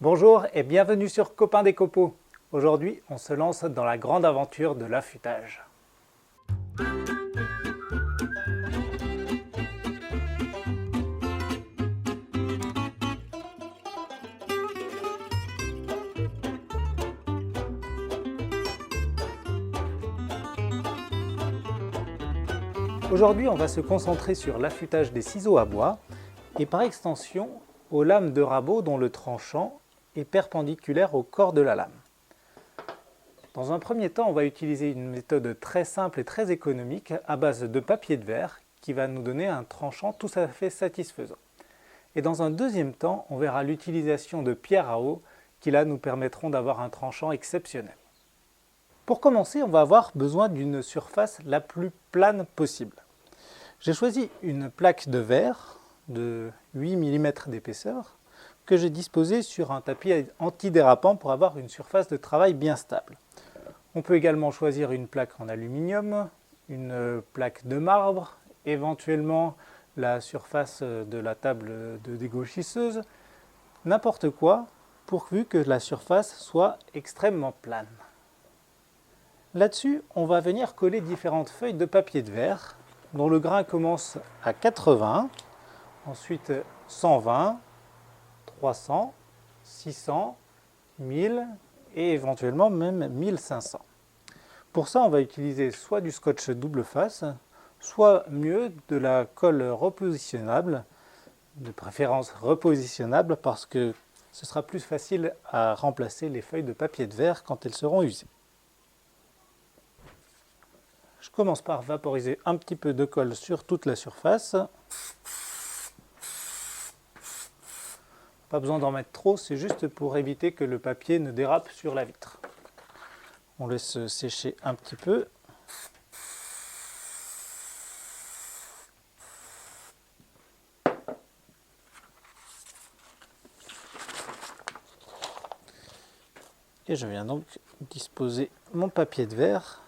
Bonjour et bienvenue sur Copain des Copeaux. Aujourd'hui, on se lance dans la grande aventure de l'affûtage. Aujourd'hui, on va se concentrer sur l'affûtage des ciseaux à bois et par extension aux lames de rabot dont le tranchant est perpendiculaire au corps de la lame. Dans un premier temps, on va utiliser une méthode très simple et très économique à base de papier de verre qui va nous donner un tranchant tout à fait satisfaisant. Et dans un deuxième temps, on verra l'utilisation de pierres à eau qui là nous permettront d'avoir un tranchant exceptionnel. Pour commencer, on va avoir besoin d'une surface la plus plane possible. J'ai choisi une plaque de verre de 8 mm d'épaisseur que j'ai disposée sur un tapis antidérapant pour avoir une surface de travail bien stable. On peut également choisir une plaque en aluminium, une plaque de marbre, éventuellement la surface de la table de dégauchisseuse, n'importe quoi, pourvu que la surface soit extrêmement plane. Là-dessus, on va venir coller différentes feuilles de papier de verre, dont le grain commence à 80, ensuite 120, 300, 600, 1000 et éventuellement même 1500. Pour ça, on va utiliser soit du scotch double face, soit mieux de la colle repositionnable, de préférence repositionnable parce que ce sera plus facile à remplacer les feuilles de papier de verre quand elles seront usées. Je commence par vaporiser un petit peu de colle sur toute la surface. Pas besoin d'en mettre trop, c'est juste pour éviter que le papier ne dérape sur la vitre. On laisse sécher un petit peu. Et je viens donc disposer mon papier de verre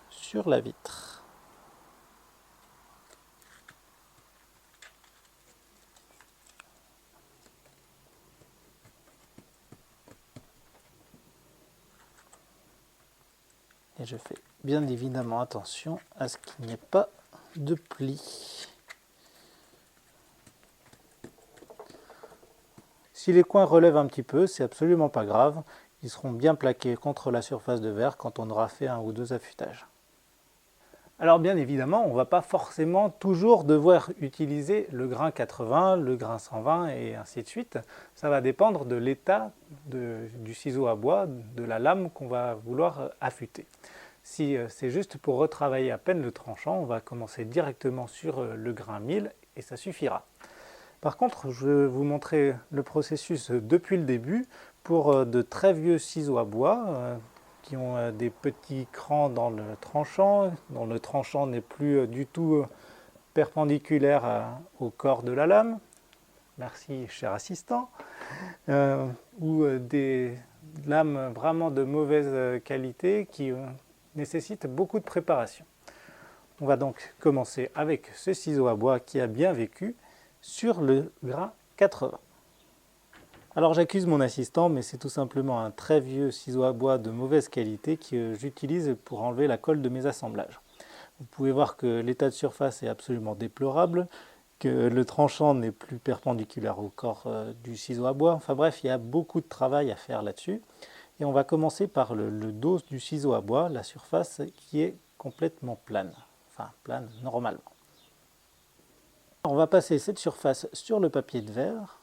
sur la vitre. Et je fais bien évidemment attention à ce qu'il n'y ait pas de plis. Si les coins relèvent un petit peu, c'est absolument pas grave. Ils seront bien plaqués contre la surface de verre quand on aura fait un ou deux affûtages. Alors bien évidemment, on ne va pas forcément toujours devoir utiliser le grain 80, le grain 120 et ainsi de suite. Ça va dépendre de l'état du ciseau à bois, de la lame qu'on va vouloir affûter. Si c'est juste pour retravailler à peine le tranchant, on va commencer directement sur le grain 1000 et ça suffira. Par contre, je vais vous montrer le processus depuis le début pour de très vieux ciseaux à bois qui ont des petits crans dans le tranchant, dont le tranchant n'est plus du tout perpendiculaire au corps de la lame. Merci, cher assistant. Ou des lames vraiment de mauvaise qualité qui nécessitent beaucoup de préparation. On va donc commencer avec ce ciseau à bois qui a bien vécu sur le grain 80. Alors j'accuse mon assistant, mais c'est tout simplement un très vieux ciseau à bois de mauvaise qualité que j'utilise pour enlever la colle de mes assemblages. Vous pouvez voir que l'état de surface est absolument déplorable, que le tranchant n'est plus perpendiculaire au corps du ciseau à bois. Enfin bref, il y a beaucoup de travail à faire là-dessus. Et on va commencer par le dos du ciseau à bois, la surface qui est complètement plane, enfin plane normalement. On va passer cette surface sur le papier de verre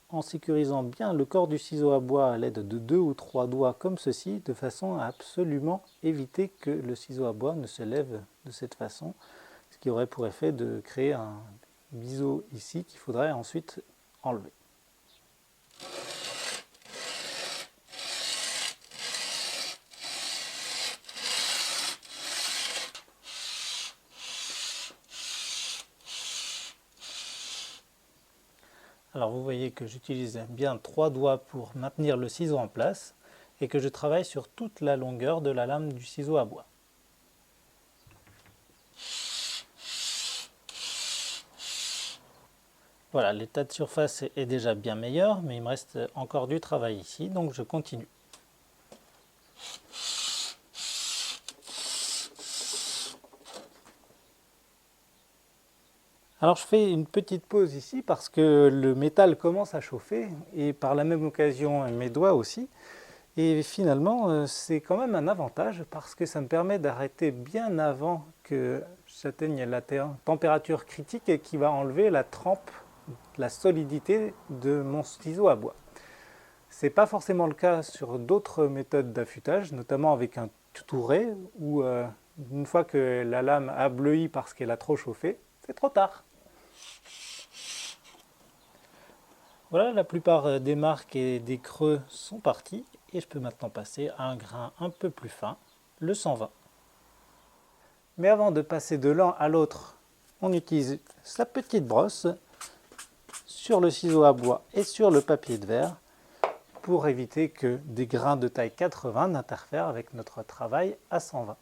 en sécurisant bien le corps du ciseau à bois à l'aide de 2 ou 3 doigts comme ceci, de façon à absolument éviter que le ciseau à bois ne se lève de cette façon, ce qui aurait pour effet de créer un biseau ici qu'il faudrait ensuite enlever. Alors vous voyez que j'utilise bien 3 doigts pour maintenir le ciseau en place et que je travaille sur toute la longueur de la lame du ciseau à bois. Voilà, l'état de surface est déjà bien meilleur, mais il me reste encore du travail ici, donc je continue. Alors je fais une petite pause ici parce que le métal commence à chauffer et par la même occasion mes doigts aussi. Et finalement c'est quand même un avantage parce que ça me permet d'arrêter bien avant que j'atteigne la température critique qui va enlever la trempe, la solidité de mon ciseau à bois. Ce n'est pas forcément le cas sur d'autres méthodes d'affûtage, notamment avec un touret où une fois que la lame a bleui parce qu'elle a trop chauffé, c'est trop tard. Voilà, la plupart des marques et des creux sont partis et je peux maintenant passer à un grain un peu plus fin, le 120. Mais avant de passer de l'un à l'autre, on utilise sa petite brosse sur le ciseau à bois et sur le papier de verre pour éviter que des grains de taille 80 n'interfèrent avec notre travail à 120.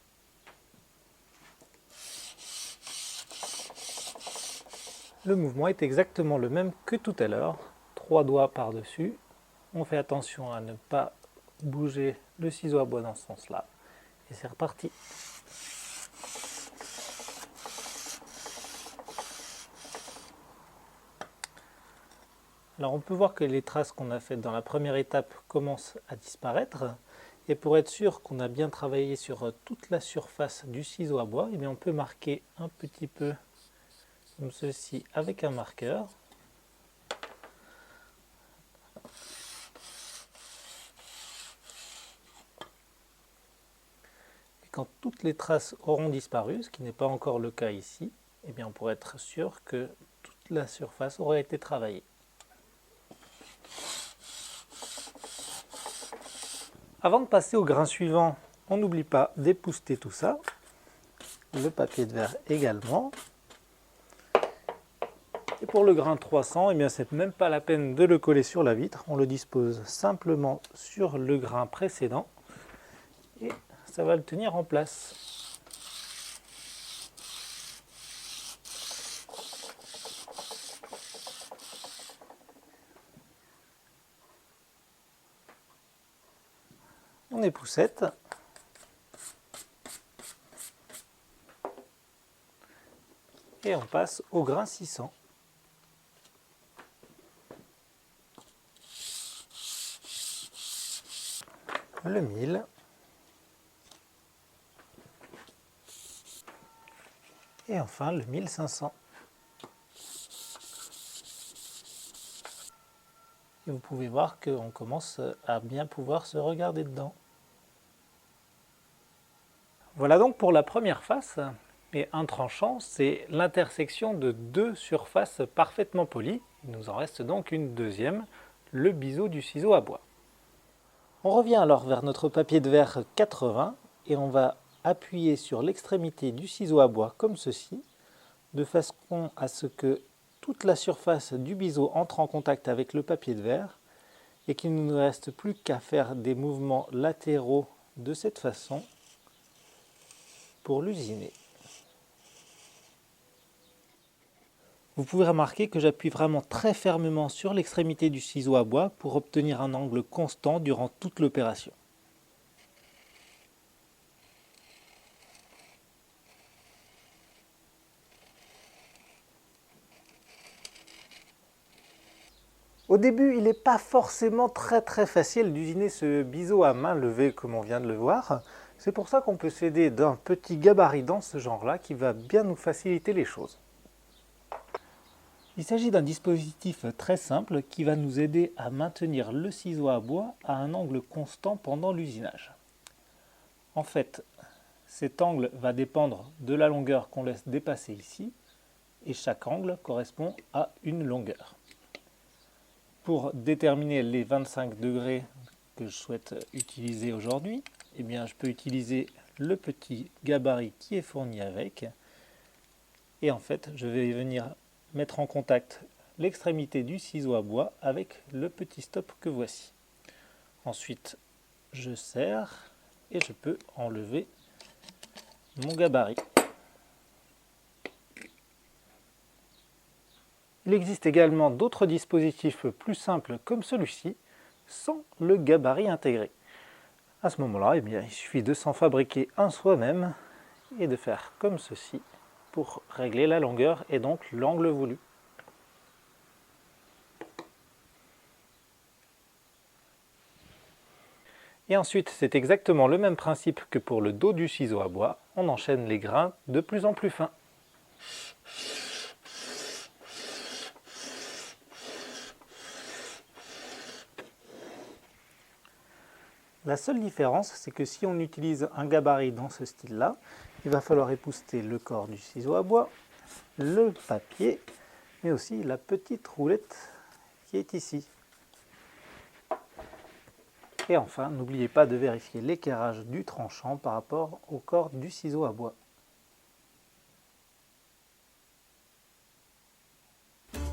Le mouvement est exactement le même que tout à l'heure. 3 doigts par-dessus. On fait attention à ne pas bouger le ciseau à bois dans ce sens-là. Et c'est reparti. Alors on peut voir que les traces qu'on a faites dans la première étape commencent à disparaître. Et pour être sûr qu'on a bien travaillé sur toute la surface du ciseau à bois, eh bien on peut marquer un petit peu comme ceci avec un marqueur. Et quand toutes les traces auront disparu, ce qui n'est pas encore le cas ici, eh bien on pourrait être sûr que toute la surface aurait été travaillée. Avant de passer au grain suivant, on n'oublie pas d'épousseter tout ça, le papier de verre également. Et pour le grain 300, eh bien c'est même pas la peine de le coller sur la vitre, on le dispose simplement sur le grain précédent et ça va le tenir en place. On époussette. Et on passe au grain 600. Le 1000. Et enfin le 1500. Et vous pouvez voir qu'on commence à bien pouvoir se regarder dedans. Voilà donc pour la première face. Et un tranchant, c'est l'intersection de deux surfaces parfaitement polies. Il nous en reste donc une deuxième, le biseau du ciseau à bois. On revient alors vers notre papier de verre 80 et on va appuyer sur l'extrémité du ciseau à bois comme ceci, de façon à ce que toute la surface du biseau entre en contact avec le papier de verre et qu'il ne nous reste plus qu'à faire des mouvements latéraux de cette façon pour l'usiner. Vous pouvez remarquer que j'appuie vraiment très fermement sur l'extrémité du ciseau à bois pour obtenir un angle constant durant toute l'opération. Au début, il n'est pas forcément très facile d'usiner ce biseau à main levée comme on vient de le voir. C'est pour ça qu'on peut s'aider d'un petit gabarit dans ce genre-là qui va bien nous faciliter les choses. Il s'agit d'un dispositif très simple qui va nous aider à maintenir le ciseau à bois à un angle constant pendant l'usinage. En fait, cet angle va dépendre de la longueur qu'on laisse dépasser ici et chaque angle correspond à une longueur. Pour déterminer les 25 degrés que je souhaite utiliser aujourd'hui, eh bien, je peux utiliser le petit gabarit qui est fourni avec. Et en fait, je vais venir mettre en contact l'extrémité du ciseau à bois avec le petit stop que voici. Ensuite, je serre et je peux enlever mon gabarit. Il existe également d'autres dispositifs plus simples comme celui-ci, sans le gabarit intégré. À ce moment-là, eh bien, il suffit de s'en fabriquer un soi-même et de faire comme ceci pour régler la longueur et donc l'angle voulu. Et ensuite, c'est exactement le même principe que pour le dos du ciseau à bois. On enchaîne les grains de plus en plus fins. La seule différence, c'est que si on utilise un gabarit dans ce style-là, il va falloir épousseter le corps du ciseau à bois, le papier, mais aussi la petite roulette qui est ici. Et enfin, n'oubliez pas de vérifier l'équerrage du tranchant par rapport au corps du ciseau à bois.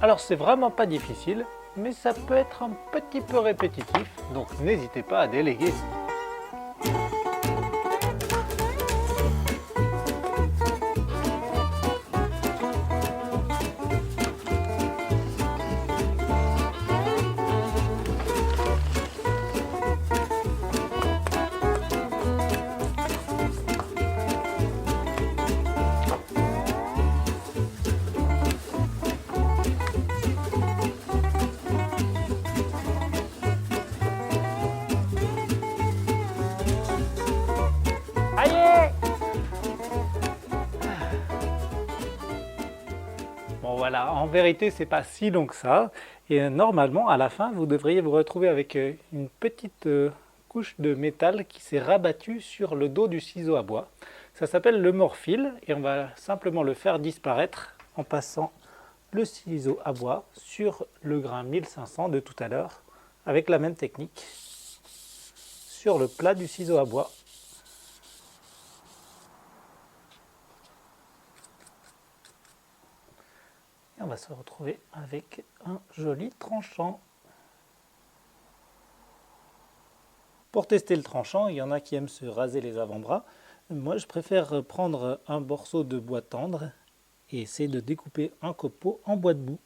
Alors c'est vraiment pas difficile, mais ça peut être un petit peu répétitif, donc n'hésitez pas à déléguer. Bon voilà, en vérité c'est pas si long que ça, et normalement à la fin vous devriez vous retrouver avec une petite couche de métal qui s'est rabattue sur le dos du ciseau à bois. Ça s'appelle le morphile et on va simplement le faire disparaître en passant le ciseau à bois sur le grain 1500 de tout à l'heure avec la même technique sur le plat du ciseau à bois. Et on va se retrouver avec un joli tranchant. Pour tester le tranchant, il y en a qui aiment se raser les avant-bras. Moi, je préfère prendre un morceau de bois tendre et essayer de découper un copeau en bois de boue.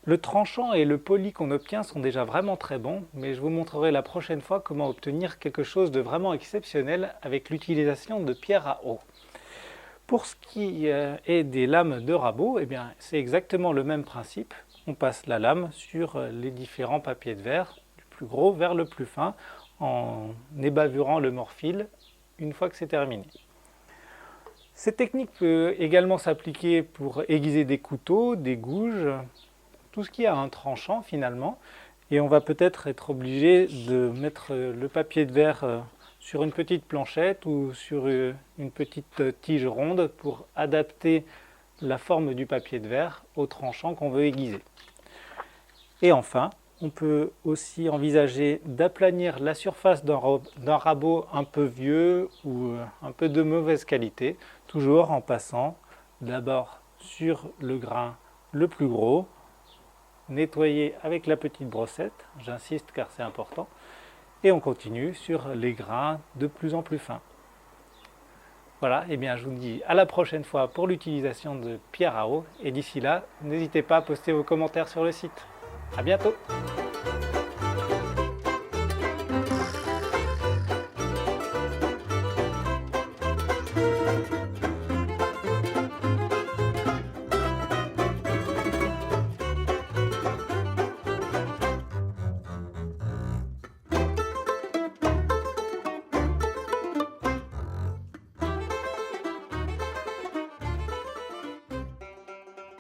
Le tranchant et le poli qu'on obtient sont déjà vraiment très bons, mais je vous montrerai la prochaine fois comment obtenir quelque chose de vraiment exceptionnel avec l'utilisation de pierre à eau. Pour ce qui est des lames de rabot, eh bien, c'est exactement le même principe. On passe la lame sur les différents papiers de verre, du plus gros vers le plus fin, en ébavurant le morphile une fois que c'est terminé. Cette technique peut également s'appliquer pour aiguiser des couteaux, des gouges, tout ce qui a un tranchant finalement, et on va peut-être être obligé de mettre le papier de verre sur une petite planchette ou sur une petite tige ronde pour adapter la forme du papier de verre au tranchant qu'on veut aiguiser. Et enfin, on peut aussi envisager d'aplanir la surface d'un rabot un peu vieux ou un peu de mauvaise qualité, toujours en passant d'abord sur le grain le plus gros, nettoyer avec la petite brossette, j'insiste car c'est important, et on continue sur les grains de plus en plus fins. Voilà, et bien je vous dis à la prochaine fois pour l'utilisation de pierre à eau, et d'ici là, n'hésitez pas à poster vos commentaires sur le site. À bientôt!